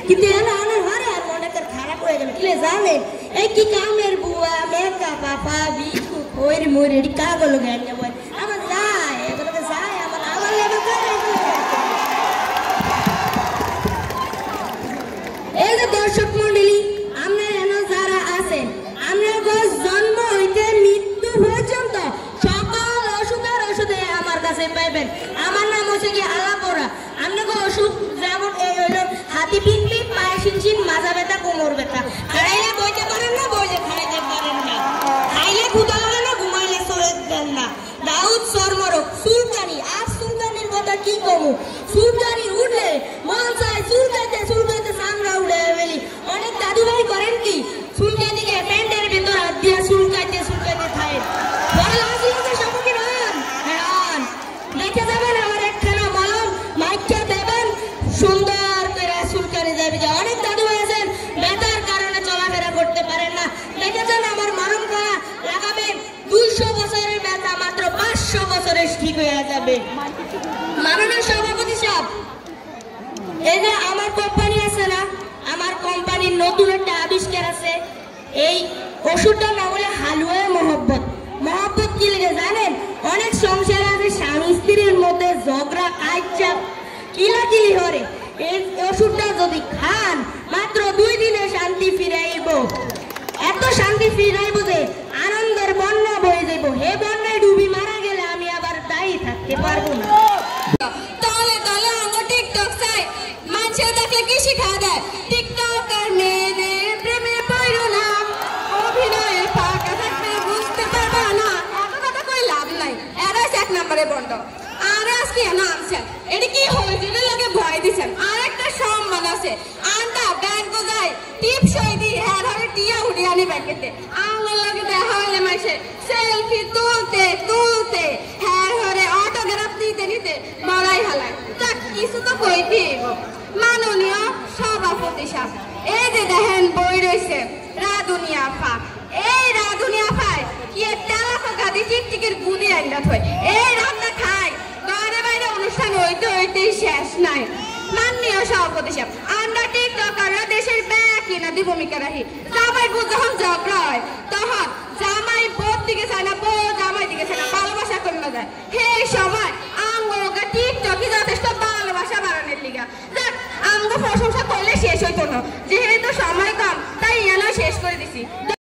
কিন্তু এনে অনেক হরে আর মনেকের খারাপ হয়ে গেল কিলে জানেন এই কি কামের বুয়া মেকা পাপা বিকু ওইরি মরি এডি কাগল গায় না বল আমার যায় এগুলোকে যায় আমার লেগে করে এই যে দর্শক মণ্ডলী আমরা এনে যারা আছেন আমরা জন্ম হইতে মৃত্যু পর্যন্ত সকল ওষুধে আমার কাছে পাইবেন আমার নাম হচ্ছে কি আলাপোরা আপনাকে ওষুধ যেমন এই হইল হাতি পিনপি পায়ে শিনশিন মাজা ব্যথা কোমর ব্যথা খাইলে বইতে পারেন না বইলে খাইতে পারেন না খাইলে ক্ষুধা লাগে না ঘুমাইলে চলে দেন না দাউদ চর্মরোগ চুলকানি আর চুলকানির কথা কি কমু চুলকানি উঠলে মন চায় চুলকাইতে চামড়া উঠে ফেলি অনেক দাদু ভাই করেন কি চুলকানিকে প্যান্টের ভিতর হাত দিয়ে চুলকাইতে খায় বড় আসলে সম্মুখীন হন দেখে যাবেন আমার একখানা মলম মাইকা দেবেন সুন্দর করে চুলকানি যাবে যে অনেক দাদু ভাই আছেন ব্যথার কারণে চলাফেরা করতে পারেন না দেখেছেন আমার মরম করা লাগাবেন 200 বছরের ব্যথা মাত্র 500 বছরে ঠিক হয়ে যাবে মাননীয় সভাপতি সাহেব এই যে আমার কোম্পানি আছে না আমার কোম্পানির নতুন একটা আবিষ্কার আছে এই ওষুধটা নাম হলো হালুয়া মহব্বত কি লিখে জানেন অনেক সংসার আছে স্বামী স্ত্রীর মধ্যে ঝগড়া কাইচা কিলাকিলি হরে এই ওষুধটা যদি খান মাত্র 2 দিনে শান্তি ফিরাইব এত শান্তি ফিরাইব যে আনন্দের বন্যা বয়ে যাইব হে বন্যায় ডুবি মারা গেলে আমি আবার দায়ী থাকতে পারবো না তাহলে আমার টিকটক চাই মানুষে দেখলে কি শিখা দেয় টিকটক আর মেয়েদের প্রেমে পড়ো না অভিনয়ের ফাঁকা থাকলে বুঝতে পারবা না এত কথা কই লাভ নাই এরা 1 নম্বরে বন্ধ আর আজকে নামছেন এটা কি হয়েছিল লাগে ভয় দিছেন আর একটা সম্মান আছে আন্ডা ব্যাংক যায় টিপ সই দি হ্যাঁ ধরে টিয়া উড়িয়ানি ব্যাংকেতে আমার লাগে দেখা হইলে মাসে সেলফি তুলতে হ্যাঁ ধরে অটোগ্রাফ নিতে বলাই হালায় তা কিছু তো কইতে মাননীয় সভাপতি সাহেব এই যে দেখেন বই রয়েছে রাধুনিয়া আফা এই রাধুনিয়া আফায় কি তেলা ফাঁকা দিয়ে টিকটিকের গুদি আইনা থই এই রান্না খায় ঘরে বাইরে অনুষ্ঠান হইতেই শেষ নাই মাননীয় সভাপতি সাহেব আমরা টিকটকাররা দেশের ব্যাকি নদী ভূমিকা রাখি সবাই যখন ঝগড়া হয়